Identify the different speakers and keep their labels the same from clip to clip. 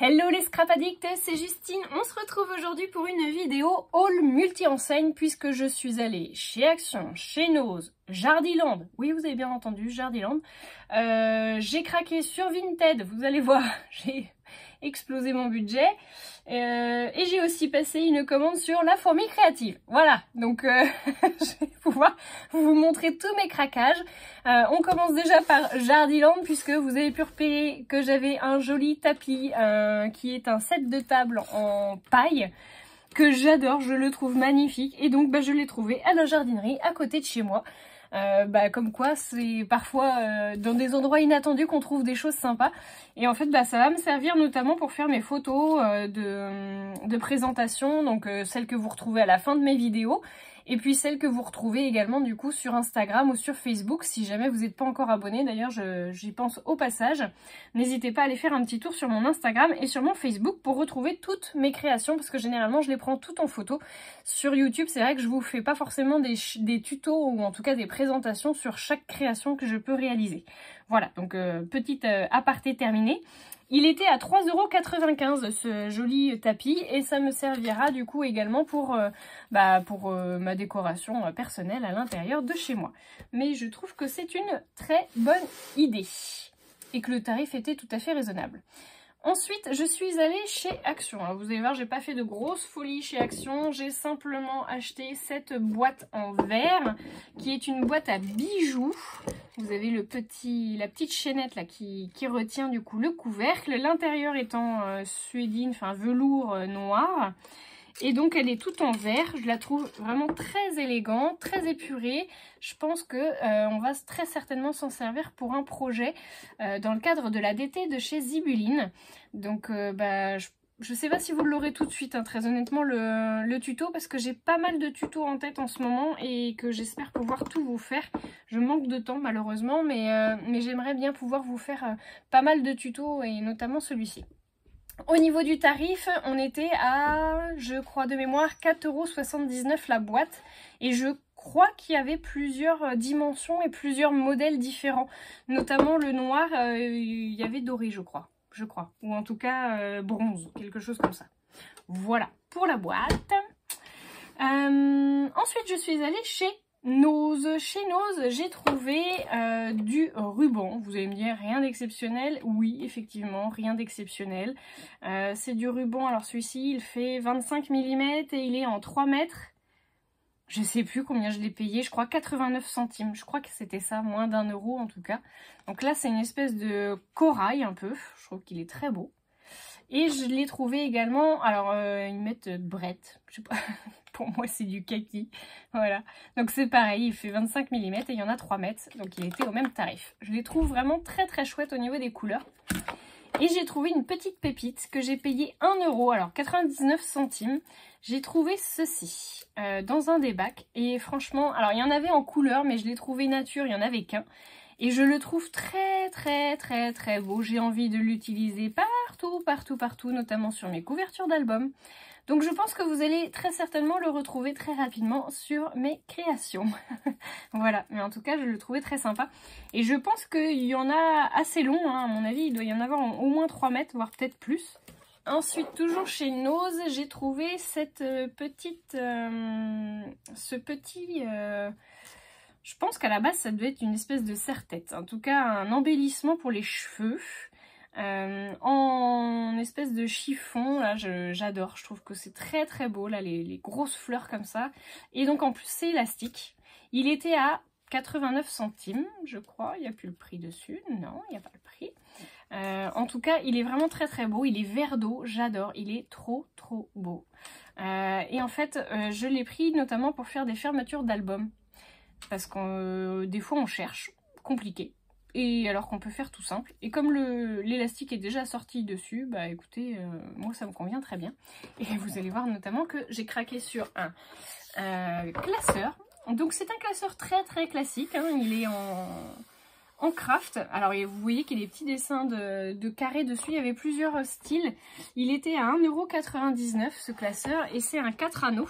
Speaker 1: Hello les scrap addicts, c'est Justine. On se retrouve aujourd'hui pour une vidéo haul multi-enseigne puisque je suis allée chez Action, chez Nose, Jardiland. Oui, vous avez bien entendu, Jardiland. J'ai craqué sur Vinted, vous allez voir, j'ai explosé mon budget. Et j'ai aussi passé une commande sur la fourmi créative. Voilà, donc je vais pouvoir vous montrer tous mes craquages. On commence déjà par Jardiland puisque vous avez pu repérer que j'avais un joli tapis qui est un set de table en paille que j'adore, je le trouve magnifique et donc je l'ai trouvé à la jardinerie à côté de chez moi. Comme quoi c'est parfois dans des endroits inattendus qu'on trouve des choses sympas et en fait ça va me servir notamment pour faire mes photos de présentation, donc celles que vous retrouvez à la fin de mes vidéos et puis celles que vous retrouvez également du coup sur Instagram ou sur Facebook si jamais vous n'êtes pas encore abonné. D'ailleurs j'y pense au passage, n'hésitez pas à aller faire un petit tour sur mon Instagram et sur mon Facebook pour retrouver toutes mes créations parce que généralement je les prends toutes en photo. Sur YouTube c'est vrai que je vous fais pas forcément des tutos ou en tout cas des présentations sur chaque création que je peux réaliser. Voilà, donc petite aparté terminée. Il était à 3,95 € ce joli tapis et ça me servira du coup également pour ma décoration personnelle à l'intérieur de chez moi. Mais je trouve que c'est une très bonne idée et que le tarif était tout à fait raisonnable. Ensuite, je suis allée chez Action. Alors, vous allez voir, j'ai pas fait de grosses folies chez Action. J'ai simplement acheté cette boîte en verre qui est une boîte à bijoux. Vous avez la petite chaînette là qui retient du coup le couvercle. L'intérieur étant suédine, enfin velours noir. Et donc elle est toute en verre, je la trouve vraiment très élégante, très épurée. Je pense que on va très certainement s'en servir pour un projet dans le cadre de la DT de chez Zibuline. Donc je sais pas si vous l'aurez tout de suite, hein, très honnêtement le tuto, parce que j'ai pas mal de tutos en tête en ce moment et que j'espère pouvoir tout vous faire. Je manque de temps malheureusement, mais j'aimerais bien pouvoir vous faire pas mal de tutos et notamment celui-ci. Au niveau du tarif, on était à, je crois de mémoire, 4,79 € la boîte. Et je crois qu'il y avait plusieurs dimensions et plusieurs modèles différents. Notamment le noir, il y avait doré, je crois. Ou en tout cas bronze, quelque chose comme ça. Voilà pour la boîte. Ensuite, je suis allée chez Nose. Chez Nose, j'ai trouvé du ruban. Vous allez me dire rien d'exceptionnel. Oui, effectivement, rien d'exceptionnel. C'est du ruban. Alors celui-ci, il fait 25 mm et il est en 3 mètres. Je sais plus combien je l'ai payé. Je crois 89 centimes. Je crois que c'était ça, moins d'1 € en tout cas. Donc là, c'est une espèce de corail un peu. Je trouve qu'il est très beau. Et je l'ai trouvé également, alors ils mettent brette, je sais pas, pour moi c'est du kaki, voilà. Donc c'est pareil, il fait 25 mm et il y en a 3 mètres, donc il était au même tarif. Je les trouve vraiment très très chouettes au niveau des couleurs. Et j'ai trouvé une petite pépite que j'ai payé 1 €, alors 99 centimes. J'ai trouvé ceci dans un des bacs et franchement, alors il y en avait en couleur mais je l'ai trouvé nature, il n'y en avait qu'un. Et je le trouve très très très très beau. J'ai envie de l'utiliser partout, notamment sur mes couvertures d'albums. Donc je pense que vous allez très certainement le retrouver très rapidement sur mes créations. Voilà, mais en tout cas je le trouvais très sympa. Et je pense qu'il y en a assez long, hein. À mon avis il doit y en avoir au moins 3 mètres, voire peut-être plus. Ensuite, toujours chez Nose, j'ai trouvé cette je pense qu'à la base, ça devait être une espèce de serre-tête. En tout cas, un embellissement pour les cheveux. En espèce de chiffon. Là, j'adore. Je trouve que c'est très très beau. Là, les grosses fleurs comme ça. Et donc, en plus, c'est élastique. Il était à 89 centimes, je crois. Il n'y a plus le prix dessus. Non, il n'y a pas le prix. En tout cas, il est vraiment très très beau. Il est vert d'eau. J'adore. Il est trop trop beau. Et en fait, je l'ai pris notamment pour faire des fermetures d'albums. Parce que des fois on cherche, compliqué, et alors qu'on peut faire tout simple. Et comme l'élastique est déjà sorti dessus, bah écoutez, moi ça me convient très bien. Et vous allez voir notamment que j'ai craqué sur un classeur. Donc c'est un classeur très très classique, hein. Il est en craft. Alors vous voyez qu'il y a des petits dessins de carrés dessus, il y avait plusieurs styles. Il était à 1,99 € ce classeur et c'est un 4 anneaux.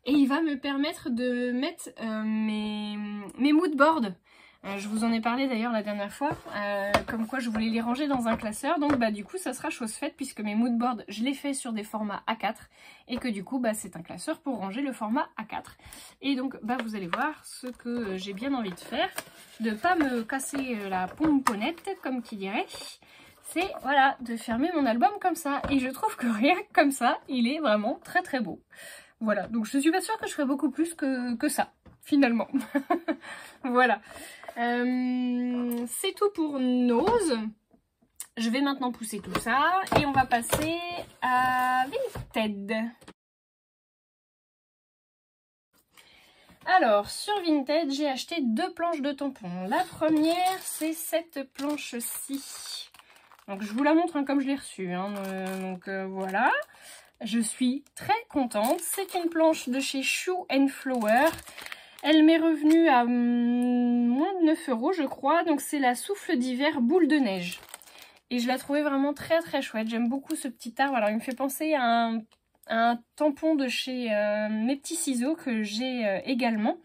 Speaker 1: Et il va me permettre de mettre mes moodboards Je vous en ai parlé d'ailleurs la dernière fois, comme quoi je voulais les ranger dans un classeur. Donc bah du coup ça sera chose faite puisque mes moodboards je les fais sur des formats A4 et que du coup bah c'est un classeur pour ranger le format A4. Et donc bah vous allez voir ce que j'ai bien envie de faire, de pas me casser la pomponnette comme qui dirait. C'est voilà, de fermer mon album comme ça. Et je trouve que rien que comme ça, il est vraiment très très beau. Voilà, donc je suis pas sûre que je ferai beaucoup plus que ça, finalement. Voilà. C'est tout pour Nose. Je vais maintenant pousser tout ça et on va passer à Vinted. Alors, sur Vinted, j'ai acheté 2 planches de tampons. La première, c'est cette planche-ci. Donc, je vous la montre comme je l'ai reçue. Voilà. Je suis très contente. C'est une planche de chez Shoe & Flower. Elle m'est revenue à moins de 9 € je crois. Donc c'est la souffle d'hiver boule de neige. Et je la trouvais vraiment très très chouette. J'aime beaucoup ce petit arbre. Alors il me fait penser à un tampon de chez Mes Petits Ciseaux que j'ai également.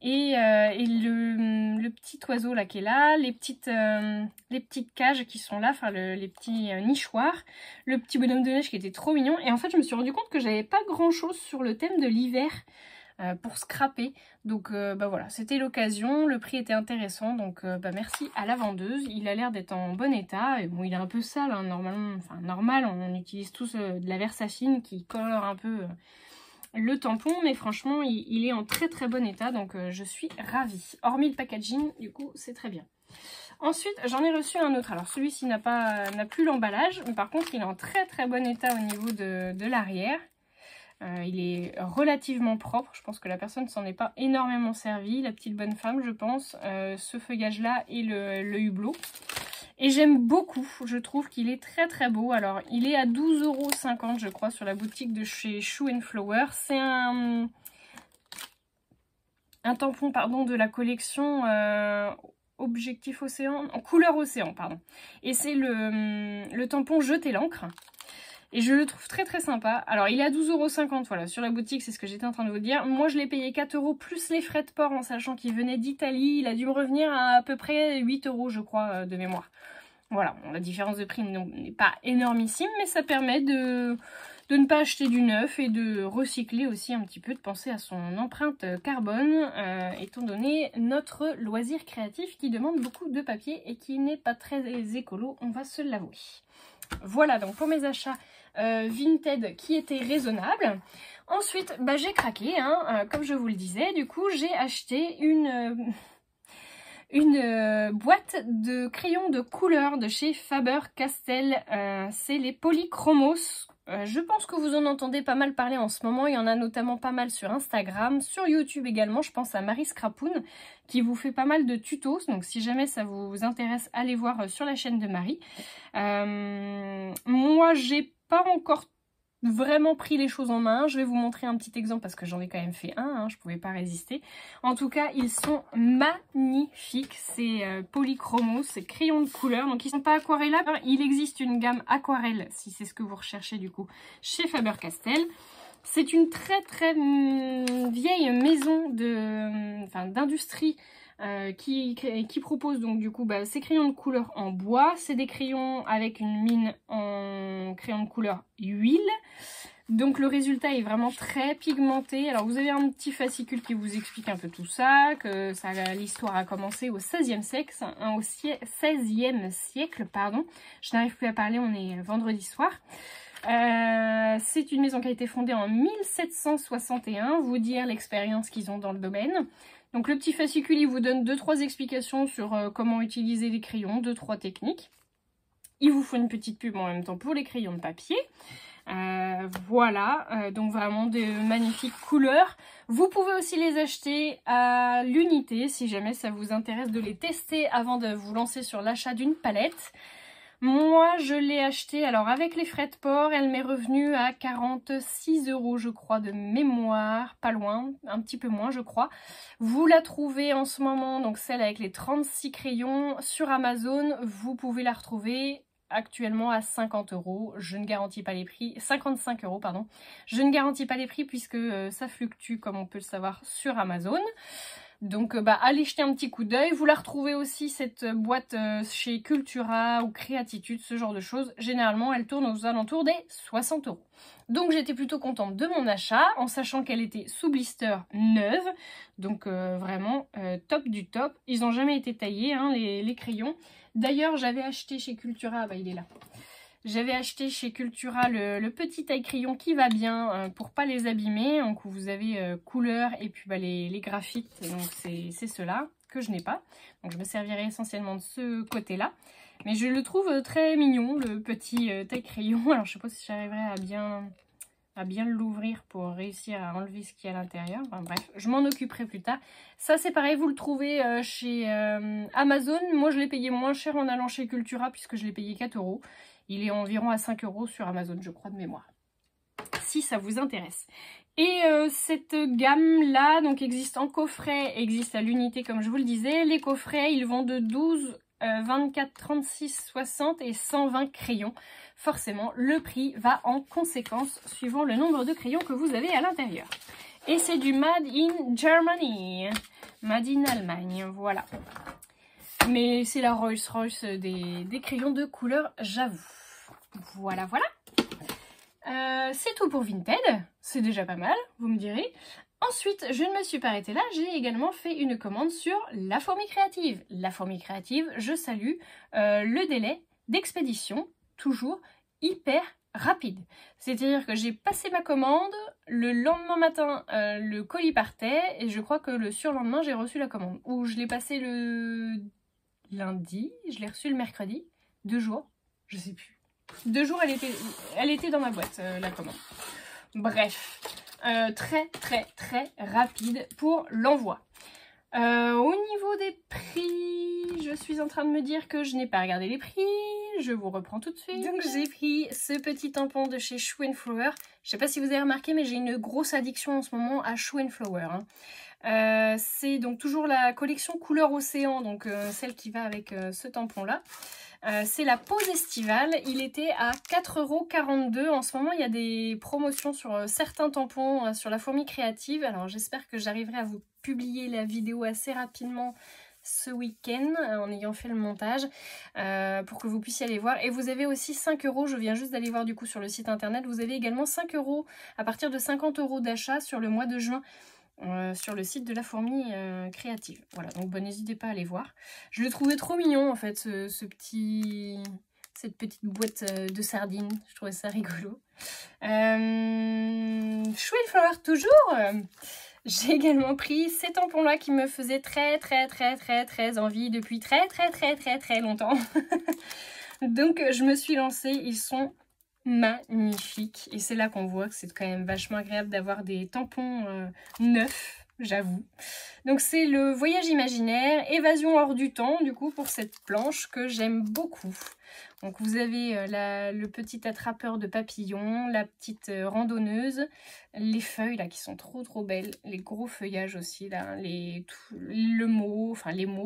Speaker 1: Et le petit oiseau là qui est là, les petites cages qui sont là, enfin les petits nichoirs, le petit bonhomme de neige qui était trop mignon. Et en fait je me suis rendu compte que j'avais pas grand chose sur le thème de l'hiver pour scraper. Donc bah voilà, c'était l'occasion, le prix était intéressant, donc bah merci à la vendeuse. Il a l'air d'être en bon état, et bon il est un peu sale hein, normalement, enfin normal, on utilise tous de la Versafine qui colore un peu le tampon, mais franchement il est en très très bon état, donc je suis ravie. Hormis le packaging, du coup c'est très bien. Ensuite j'en ai reçu un autre, alors celui-ci n'a plus l'emballage, mais par contre il est en très très bon état au niveau de l'arrière. Il est relativement propre, je pense que la personne s'en est pas énormément servie, la petite bonne femme je pense, ce feuillage là et le hublot. Et j'aime beaucoup, je trouve qu'il est très très beau. Alors il est à 12,50 € je crois sur la boutique de chez Shoe & Flower. C'est un tampon pardon de la collection Objectif Océan, en couleur océan pardon. Et c'est le tampon Jeter l'encre. Et je le trouve très très sympa. Alors il est à 12,50 € voilà, sur la boutique, c'est ce que j'étais en train de vous dire. Moi je l'ai payé 4 € plus les frais de port en sachant qu'il venait d'Italie. Il a dû me revenir à peu près 8 € je crois de mémoire. Voilà, bon, la différence de prix n'est pas énormissime, mais ça permet de ne pas acheter du neuf et de recycler aussi un petit peu, de penser à son empreinte carbone, étant donné notre loisir créatif qui demande beaucoup de papier et qui n'est pas très écolo, on va se l'avouer. Voilà donc pour mes achats Vinted qui étaient raisonnables. Ensuite bah, j'ai craqué, hein, comme je vous le disais, du coup j'ai acheté une boîte de crayons de couleur de chez Faber-Castell, c'est les Polychromos. Je pense que vous en entendez pas mal parler en ce moment, il y en a notamment pas mal sur Instagram, sur YouTube également, je pense à Marie Scrapoun qui vous fait pas mal de tutos, donc si jamais ça vous intéresse, allez voir sur la chaîne de Marie. Moi j'ai pas encore vraiment pris les choses en main, je vais vous montrer un petit exemple parce que j'en ai quand même fait un, hein, je pouvais pas résister. En tout cas ils sont magnifiques, c'est Polychromos, c'est crayons de couleur, donc ils sont pas aquarellables, hein. Il existe une gamme aquarelle si c'est ce que vous recherchez du coup chez Faber-Castell. C'est une très très vieille maison d'industrie qui propose donc du coup ces crayons de couleur en bois. C'est des crayons avec une mine en crayon de couleur huile. Donc le résultat est vraiment très pigmenté. Alors vous avez un petit fascicule qui vous explique un peu tout ça, que l'histoire a commencé au XVIe siècle, au XVIe siècle, pardon. Je n'arrive plus à parler, on est vendredi soir. C'est une maison qui a été fondée en 1761, vous dire l'expérience qu'ils ont dans le domaine. Donc le petit fascicule, il vous donne 2-3 explications sur comment utiliser les crayons, 2-3 techniques. Il vous faut une petite pub en même temps pour les crayons de papier. Voilà, donc vraiment de magnifiques couleurs. Vous pouvez aussi les acheter à l'unité si jamais ça vous intéresse de les tester avant de vous lancer sur l'achat d'une palette. Moi, je l'ai acheté, alors avec les frais de port, elle m'est revenue à 46 € je crois de mémoire, pas loin, un petit peu moins je crois. Vous la trouvez en ce moment, donc celle avec les 36 crayons sur Amazon, vous pouvez la retrouver actuellement à 50 €, je ne garantis pas les prix, 55 € pardon, je ne garantis pas les prix puisque ça fluctue comme on peut le savoir sur Amazon. Donc allez jeter un petit coup d'œil. Vous la retrouvez aussi cette boîte chez Cultura ou Créatitude, ce genre de choses. Généralement elle tourne aux alentours des 60 €. Donc j'étais plutôt contente de mon achat en sachant qu'elle était sous blister neuve. Donc vraiment top du top. Ils n'ont jamais été taillés hein, les crayons. D'ailleurs j'avais acheté chez Cultura, il est là. J'avais acheté chez Cultura le petit taille-crayon qui va bien pour pas les abîmer. Donc vous avez couleur et puis les graphites. Donc c'est ceux-là que je n'ai pas. Donc je me servirai essentiellement de ce côté-là. Mais je le trouve très mignon, le petit taille-crayon. Alors je sais pas si j'arriverai à bien l'ouvrir pour réussir à enlever ce qu'il y a à l'intérieur. Enfin, bref, je m'en occuperai plus tard. Ça c'est pareil, vous le trouvez chez Amazon. Moi je l'ai payé moins cher en allant chez Cultura puisque je l'ai payé 4 €. Il est environ à 5 € sur Amazon, je crois, de mémoire. Si ça vous intéresse. Et cette gamme-là, donc existe en coffret, existe à l'unité, comme je vous le disais. Les coffrets, ils vont de 12, 24, 36, 60 et 120 crayons. Forcément, le prix va en conséquence, suivant le nombre de crayons que vous avez à l'intérieur. Et c'est du Made in Germany. Made in Allemagne, voilà. Mais c'est la Rolls-Royce des crayons de couleur, j'avoue. Voilà, voilà. C'est tout pour Vinted. C'est déjà pas mal, vous me direz. Ensuite, je ne me suis pas arrêtée là. J'ai également fait une commande sur La Fourmi Créative. La Fourmi Créative, je salue le délai d'expédition, toujours hyper rapide. C'est-à-dire que j'ai passé ma commande, le lendemain matin, le colis partait, et je crois que le surlendemain, j'ai reçu la commande. Ou je l'ai passé le lundi, je l'ai reçu le mercredi, 2 jours, je sais plus. 2 jours, elle était dans ma boîte, la commande. Bref, très rapide pour l'envoi. Au niveau des prix, je suis en train de me dire que je n'ai pas regardé les prix. Je vous reprends tout de suite. Donc j'ai pris ce petit tampon de chez Shoe & Flower. Je sais pas si vous avez remarqué, mais j'ai une grosse addiction en ce moment à Shoe & Flower. Hein. C'est donc toujours la collection couleur océan, donc celle qui va avec ce tampon-là. C'est la pause estivale. Il était à 4,42 €. En ce moment, il y a des promotions sur certains tampons sur la Fourmi Créative. Alors j'espère que j'arriverai à vous publier la vidéo assez rapidement ce week-end en ayant fait le montage pour que vous puissiez aller voir. Et vous avez aussi 5 €, je viens juste d'aller voir du coup sur le site internet, vous avez également 5 € à partir de 50 € d'achat sur le mois de juin sur le site de la Fourmi Créative. Voilà, donc n'hésitez pas à aller voir. Je le trouvais trop mignon en fait, cette petite boîte de sardines, je trouvais ça rigolo. Shoe & Flower toujours. J'ai également pris ces tampons-là qui me faisaient très envie depuis très longtemps. Donc je me suis lancée, ils sont magnifiques. Et c'est là qu'on voit que c'est quand même vachement agréable d'avoir des tampons neufs, j'avoue. Donc c'est le Voyage imaginaire, évasion hors du temps, du coup, pour cette planche que j'aime beaucoup. Donc vous avez le petit attrapeur de papillons, la petite randonneuse, les feuilles là qui sont trop belles, les gros feuillages aussi là, les mots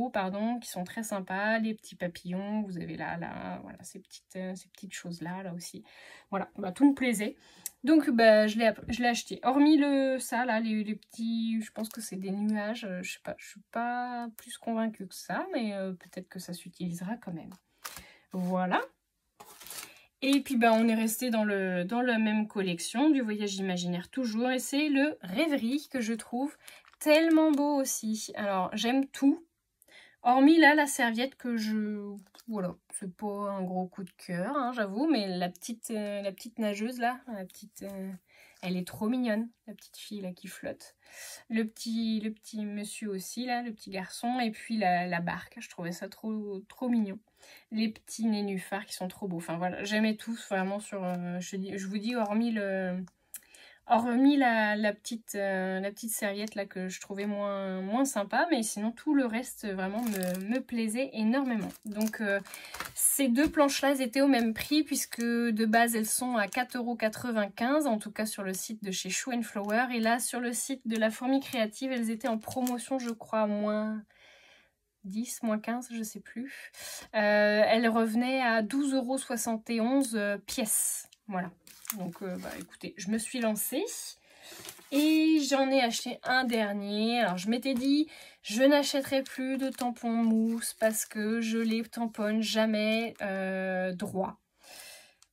Speaker 1: pardon qui sont très sympas, les petits papillons, vous avez là voilà ces petites choses là aussi. Voilà, tout me plaisait. Donc je l'ai acheté. Hormis ça là, les petits, je pense que c'est des nuages, je sais pas, je suis pas plus convaincue que ça, mais peut-être que ça s'utilisera quand même. Voilà. Et puis on est resté dans la même collection du Voyage imaginaire toujours. Et c'est le Rêverie que je trouve tellement beau aussi. Alors j'aime tout. Hormis là la serviette que voilà, c'est pas un gros coup de cœur, hein, j'avoue. Mais la petite nageuse là, elle est trop mignonne, la petite fille là qui flotte. Le petit monsieur aussi là, le petit garçon. Et puis la barque, je trouvais ça trop mignon. Les petits nénuphars qui sont trop beaux. Enfin voilà, j'aimais tous vraiment sur... je vous dis, hormis la petite serviette là que je trouvais moins sympa, mais sinon tout le reste vraiment me plaisait énormément. Donc ces deux planches là étaient au même prix puisque de base elles sont à 4,95 € en tout cas sur le site de chez Shoe & Flower, et là sur le site de la Fourmi Créative elles étaient en promotion, je crois, moins 10, moins 15, je sais plus. Elle revenait à 12,71 € pièce. Voilà. Donc écoutez, je me suis lancée et j'en ai acheté un dernier. Alors je m'étais dit, Je n'achèterai plus de tampons mousse parce que je les tamponne jamais droit.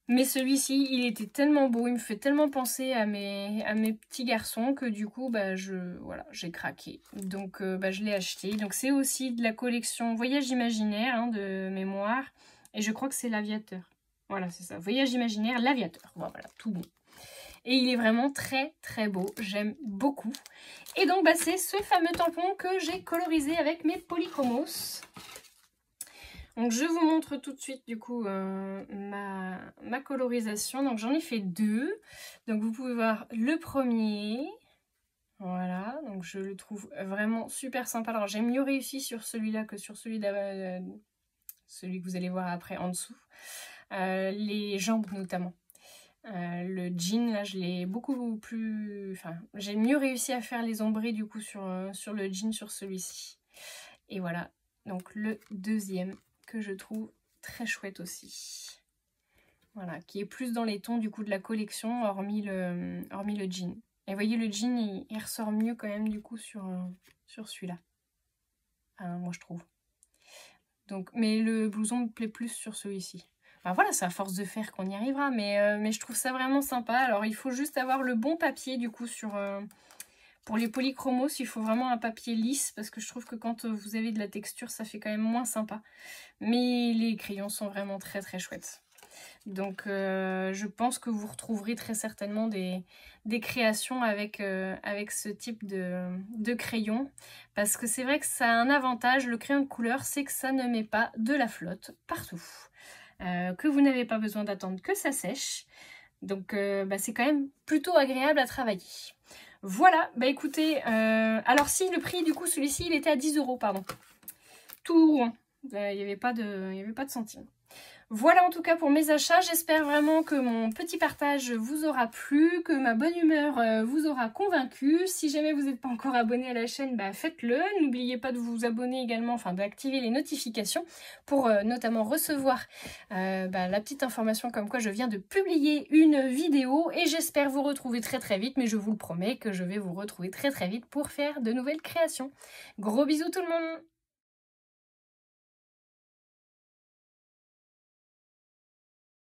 Speaker 1: Mais celui-ci, il était tellement beau, il me fait tellement penser à mes petits garçons que du coup, bah, voilà, j'ai craqué. Donc, bah, je l'ai acheté. Donc, c'est aussi de la collection Voyage Imaginaire hein, de mémoire. Et je crois que c'est l'Aviateur. Voilà, c'est ça. Voyage Imaginaire, l'Aviateur. Voilà, tout bon. Et il est vraiment très très beau. J'aime beaucoup. Et donc, bah, c'est ce fameux tampon que j'ai colorisé avec mes Polychromos. Donc je vous montre tout de suite du coup ma colorisation. Donc j'en ai fait 2. Donc vous pouvez voir le premier. Voilà, donc je le trouve vraiment super sympa. Alors j'ai mieux réussi sur celui-là que sur celui celui que vous allez voir après en dessous. Les jambes notamment. Le jean là je l'ai beaucoup plus... Enfin j'ai mieux réussi à faire les ombrés du coup sur le jean sur celui-ci. Et voilà, donc le deuxième que je trouve très chouette aussi. Voilà, qui est plus dans les tons du coup de la collection, hormis le jean. Et vous voyez, le jean, il ressort mieux quand même du coup sur celui-là. Moi, je trouve. Donc, mais le blouson me plaît plus sur celui-ci. Enfin, voilà, c'est à force de faire qu'on y arrivera, mais je trouve ça vraiment sympa. Alors, il faut juste avoir le bon papier du coup sur... Pour les polychromos, il faut vraiment un papier lisse parce que je trouve que quand vous avez de la texture, ça fait quand même moins sympa. Mais les crayons sont vraiment très très chouettes. Donc je pense que vous retrouverez très certainement des créations avec ce type de crayon. Parce que c'est vrai que ça a un avantage, le crayon de couleur, c'est que ça ne met pas de la flotte partout. Que vous n'avez pas besoin d'attendre que ça sèche. Donc bah, c'est quand même plutôt agréable à travailler. Voilà, bah écoutez, alors si le prix du coup celui-ci il était à 10 €, pardon. Tout rond, il n'y avait pas de centimes. Voilà en tout cas pour mes achats, j'espère vraiment que mon petit partage vous aura plu, que ma bonne humeur vous aura convaincu. Si jamais vous n'êtes pas encore abonné à la chaîne, bah faites-le. N'oubliez pas de vous abonner également, enfin d'activer les notifications pour notamment recevoir la petite information comme quoi je viens de publier une vidéo et j'espère vous retrouver très très vite, mais je vous le promets que je vais vous retrouver très très vite pour faire de nouvelles créations. Gros bisous tout le monde!